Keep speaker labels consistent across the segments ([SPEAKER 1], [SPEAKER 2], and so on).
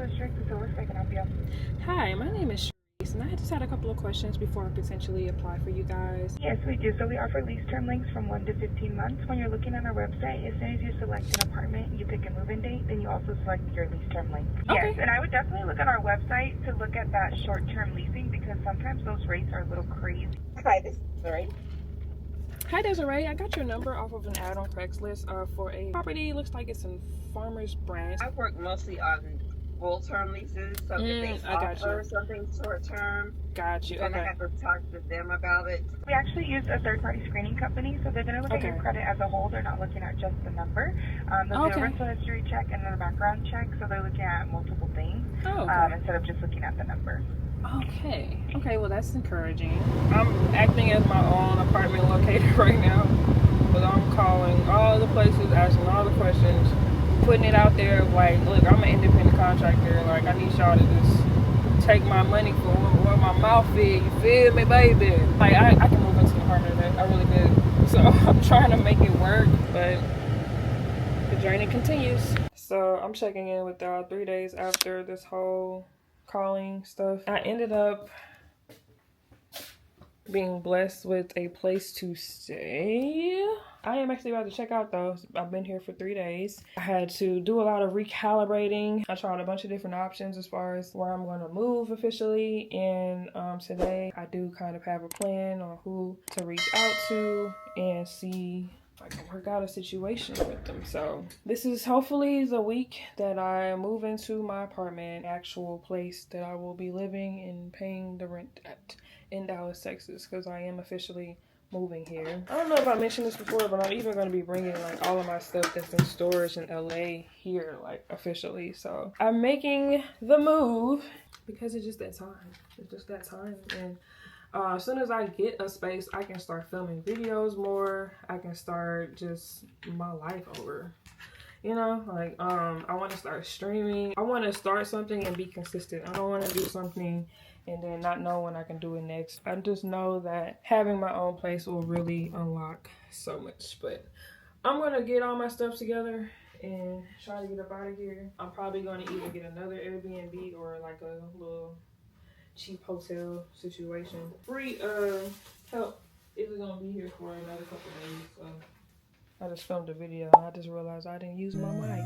[SPEAKER 1] District. This is Lois. I can help you.
[SPEAKER 2] Hi, my name is Sharice, and I just had a couple of questions before I potentially apply for you guys.
[SPEAKER 1] Yes, we do. So we offer lease term lengths from 1 to 15 months. When you're looking on our website, as soon as you select an apartment, you pick a move-in date, then you also select your lease term length.
[SPEAKER 2] Okay.
[SPEAKER 1] Yes, and I would definitely look on our website to look at that short-term leasing because sometimes those rates are a little crazy. Hi, this is Desiree.
[SPEAKER 2] Hi, Desiree. I got your number off of an ad on Craigslist for a property. Looks like it's in Farmers Branch.
[SPEAKER 3] I work mostly on full-term leases, so if they offer something short-term,
[SPEAKER 2] Got you.
[SPEAKER 3] then
[SPEAKER 2] Okay.
[SPEAKER 3] I have to talk to them about it.
[SPEAKER 1] We actually use a third-party screening company, so they're going to look at your credit as a whole. They're not looking at just the number. They'll do a rental history check and then a background check, so they're looking at multiple things instead of just looking at the number.
[SPEAKER 2] Okay. Okay, well, that's encouraging. I'm acting as my own apartment locator right now, but I'm calling all the places, asking all the questions, putting it out there like, look, I'm an independent contractor. Like, I need y'all to just take my money for what my mouth is. You feel me, baby? Like, I can move into the apartment, man. I really could. So I'm trying to make it work, but the journey continues. So I'm checking in with y'all 3 days after this whole calling stuff. I ended up being blessed with a place to stay. I am actually about to check out though. I've been here for 3 days. I had to do a lot of recalibrating. I tried a bunch of different options as far as where I'm going to move officially. And today I do kind of have a plan on who to reach out to and see if I can work out a situation with them. So this is hopefully the week that I move into my apartment, actual place that I will be living and paying the rent at in Dallas, Texas, because I am officially moving here. I don't know if I mentioned this before, but I'm even going to be bringing like all of my stuff that's in storage in LA here, like officially. So I'm making the move because it's just that time. It's just that time. And as soon as I get a space, I can start filming videos more. I can start just my life over. You know, like I want to start streaming. I want to start something and be consistent. I don't want to do something and then not know when I can do it next. I just know that having my own place will really unlock so much. But I'm going to get all my stuff together and try to get up out of here. I'm probably going to either get another Airbnb or like a little cheap hotel situation. Free help is going to be here for another couple days. So I just filmed a video and I just realized I didn't use my mic.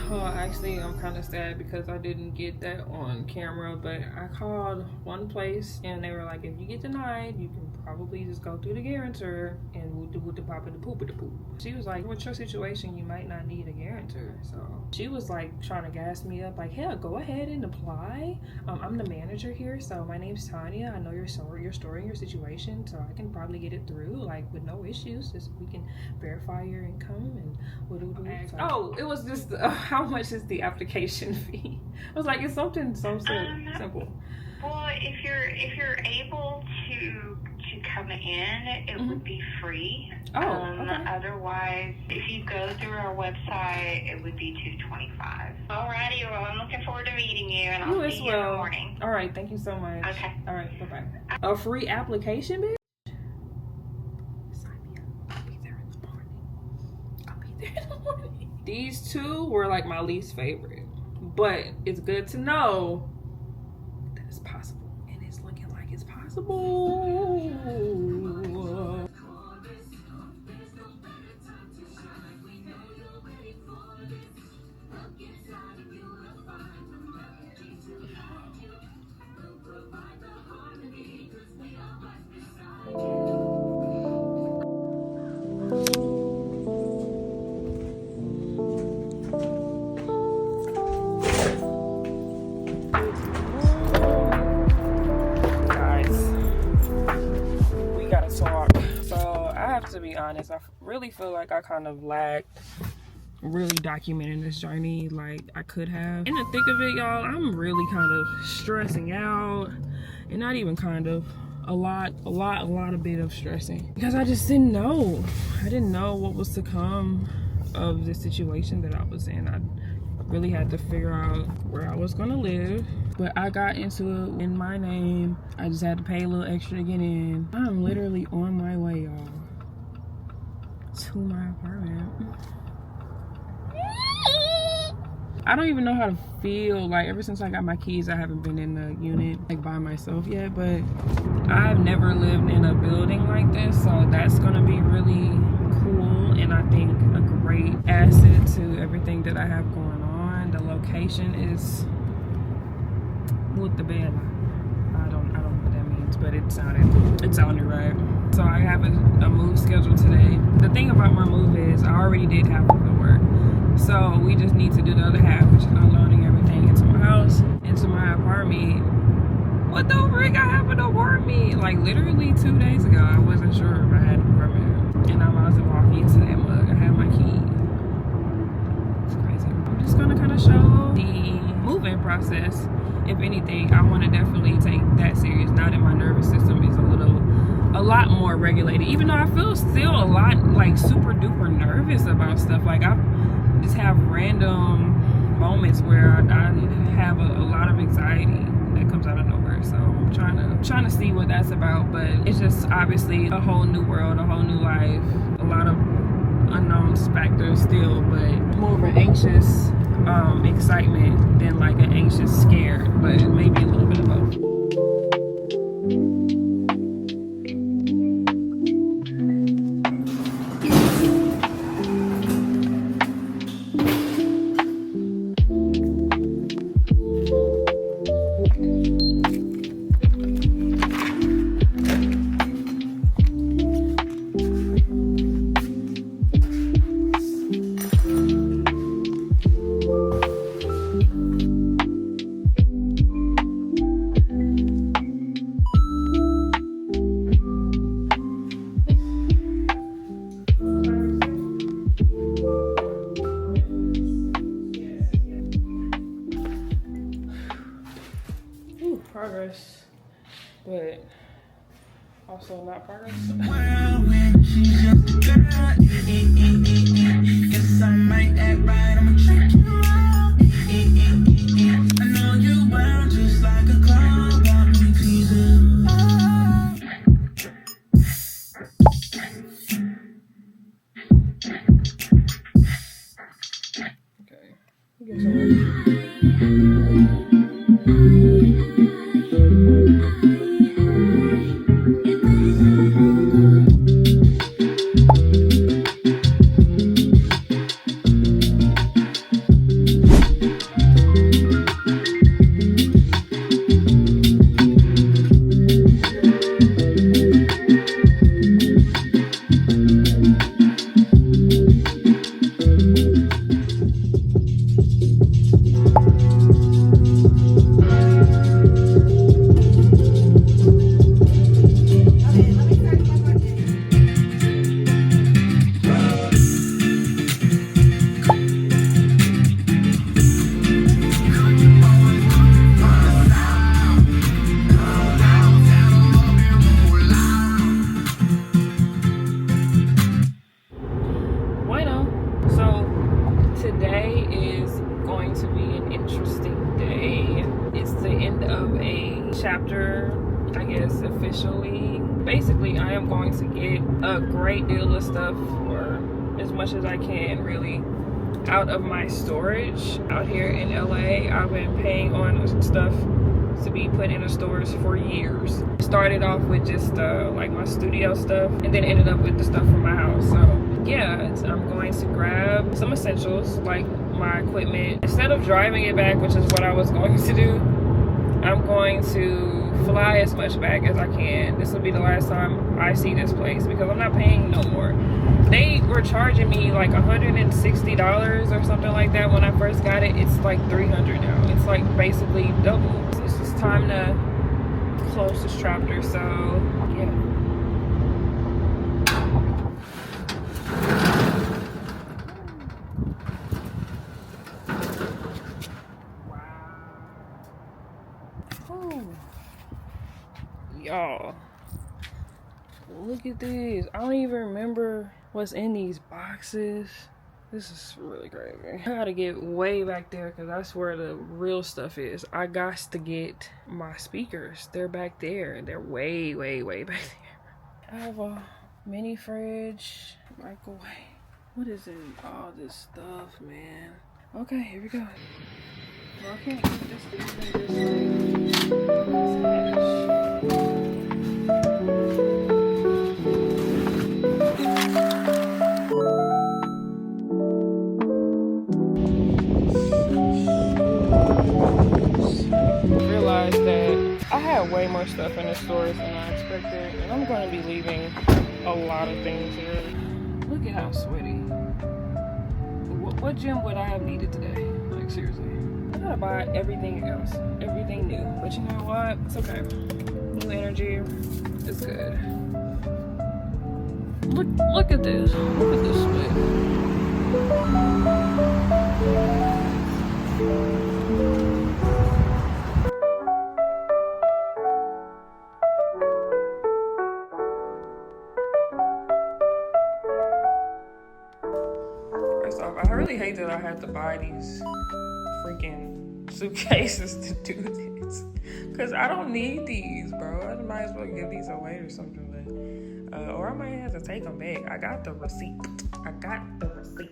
[SPEAKER 2] Oh, actually, I'm kind of sad because I didn't get that on camera, but I called one place and they were like, if you get denied, you can probably just go through the guarantor and we'll do the pop of the poop of the poop. She was like, with your situation, you might not need a guarantor. So she was like trying to gas me up, like, hell, go ahead and apply. I'm the manager here, so my name's Tanya. I know your story and your situation, so I can probably get it through, like, with no issues. Just we can verify your income and we'll do it. So, oh, it was just how much is the application fee? I was like, it's something so simple.
[SPEAKER 1] Well, if you're able to come in, it would be free.
[SPEAKER 2] Okay.
[SPEAKER 1] Otherwise, if you go through our website, it would be $225. Alrighty, well, I'm looking forward to meeting you, and I'll see you in the morning.
[SPEAKER 2] All right, thank you so much.
[SPEAKER 1] Okay.
[SPEAKER 2] All right, bye-bye. A free application, bitch? Sign me up. I'll be there in the morning. These two were like my least favorite, but it's good to know that it's possible, and it's looking like it's possible. To be honest, I really feel like I kind of lagged really documenting this journey like I could have. In the thick of it, y'all, I'm really kind of stressing out, and not even kind of, a lot of bit of stressing because I just didn't know. I didn't know what was to come of the situation that I was in. I really had to figure out where I was gonna live, but I got into it in my name. I just had to pay a little extra to get in. I'm literally on my way, y'all, to my apartment. I don't even know how to feel. Like, ever since I got my keys, I haven't been in the unit like by myself yet, but I've never lived in a building like this, so that's gonna be really cool, and I think a great asset to everything that I have going on. The location is with the bed. I don't know what that means, but it sounded right. So I have a move scheduled today. The thing about my move is I already did half of the work, so we just need to do the other half, which is unloading everything into my house, into my apartment. What the frick? I have an apartment. Like, literally 2 days ago, I wasn't sure if I had an apartment, and I'm about to walk into that mug. I have my key. It's crazy. I'm just gonna kind of show the moving process. If anything, I want to definitely take that serious now that my nervous system is a lot more regulated, even though I feel still a lot like super duper nervous about stuff. Like, I just have random moments where I have a lot of anxiety that comes out of nowhere. So I'm trying to see what that's about, but it's just obviously a whole new world, a whole new life, a lot of unknown factors still, but more of an anxious excitement than like an anxious scared, but maybe a little bit of both. Progress, but also not progress. Guess I might act right, I'ma trick you out. I know you well, just like a clown, want me teasing. Okay, you get some. Chapter, I guess, officially. Basically, I am going to get a great deal of stuff, or as much as I can really, out of my storage out here in LA. I've been paying on stuff to be put in the stores for years. Started off with just like my studio stuff, and then ended up with the stuff from my house. So yeah, I'm going to grab some essentials like my equipment. Instead of driving it back, which is what I was going to do, I'm going to fly as much back as I can. This will be the last time I see this place because I'm not paying no more. They were charging me like $160 or something like that when I first got it. It's like $300 now. It's like basically double. So it's just time to close this chapter. So yeah. Y'all, look at this. I don't even remember what's in these boxes. This is really crazy. I gotta get way back there because that's where the real stuff is. I got to get my speakers. They're back there. They're way back there. I have a mini fridge, microwave. What is in all this stuff, man? Okay, here we go. Well, I can't keep this thing just like realized that I had way more stuff in the stores than I expected, and I'm going to be leaving a lot of things here. Look at how sweaty. What gym would I have needed today? Like, seriously. I gotta buy everything else, everything new. But you know what? It's okay. New energy is good. Look at this. Look at this sweat. First off, I really hate that I had to buy these freaking suitcases to do this. Cause I don't need these, bro. I might as well give these away or something. But, or I might have to take them back. I got the receipt. I got the receipt.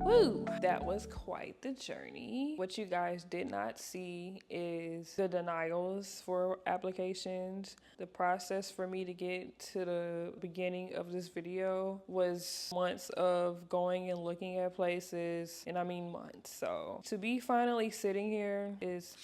[SPEAKER 2] Woo! That was quite the journey. What you guys did not see is the denials for applications. The process for me to get to the beginning of this video was months of going and looking at places, and I mean months. So to be finally sitting here is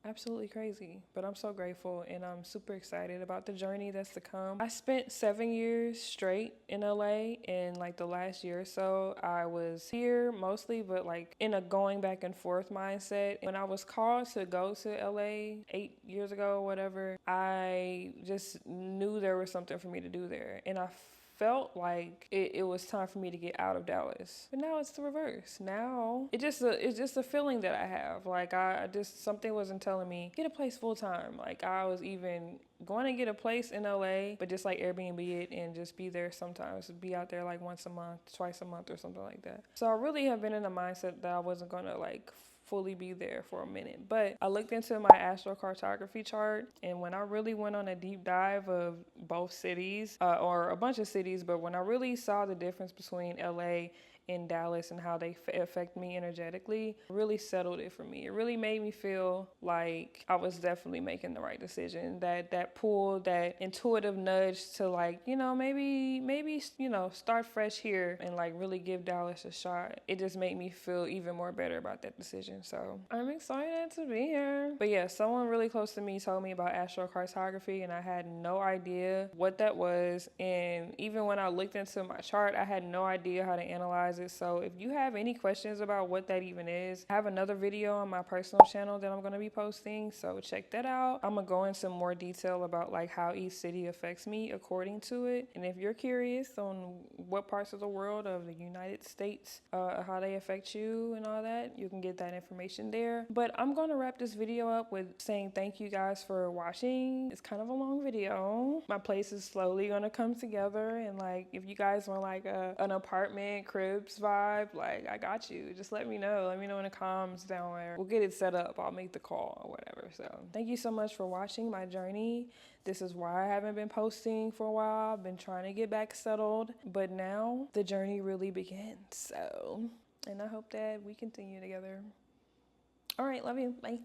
[SPEAKER 2] absolutely crazy, but I'm so grateful and I'm super excited about the journey that's to come. I spent 7 years straight in LA, and like the last year or so I was here mostly, but like in a going back and forth mindset. When I was called to go to LA 8 years ago or whatever, I just knew there was something for me to do there, and I felt like it was time for me to get out of Dallas. But now it's the reverse. Now it's just a feeling that I have. Like I just, something wasn't telling me get a place full time. Like I was even going to get a place in LA, but just like Airbnb it and just be there sometimes, be out there like once a month, twice a month or something like that. So I really have been in a mindset that I wasn't going to like fully be there for a minute. But I looked into my astrocartography chart, and when I really went on a deep dive of both cities, or a bunch of cities, but when I really saw the difference between LA in Dallas and how they affect me energetically, really settled it for me. It really made me feel like I was definitely making the right decision. That pull, that intuitive nudge to like, you know, maybe, you know, start fresh here and like really give Dallas a shot. It just made me feel even more better about that decision. So I'm excited to be here. But yeah, someone really close to me told me about astrocartography, and I had no idea what that was. And even when I looked into my chart, I had no idea how to analyze it. So if you have any questions about what that even is, I have another video on my personal channel that I'm going to be posting, so check that out. I'm going to go into more detail about like how each city affects me according to it. And if you're curious on what parts of the world of the United States, how they affect you and all that, you can get that information there. But I'm going to wrap this video up with saying thank you guys for watching. It's kind of a long video. My place is slowly going to come together, and like if you guys want like an apartment cribs vibe, like I got you. Just let me know when it calms down there. We'll get it set up. I'll make the call or whatever. So thank you so much for watching my journey. This is why I haven't been posting for a while. I've been trying to get back settled, but now the journey really begins. So, and I hope that we continue together. All right, love you. Bye.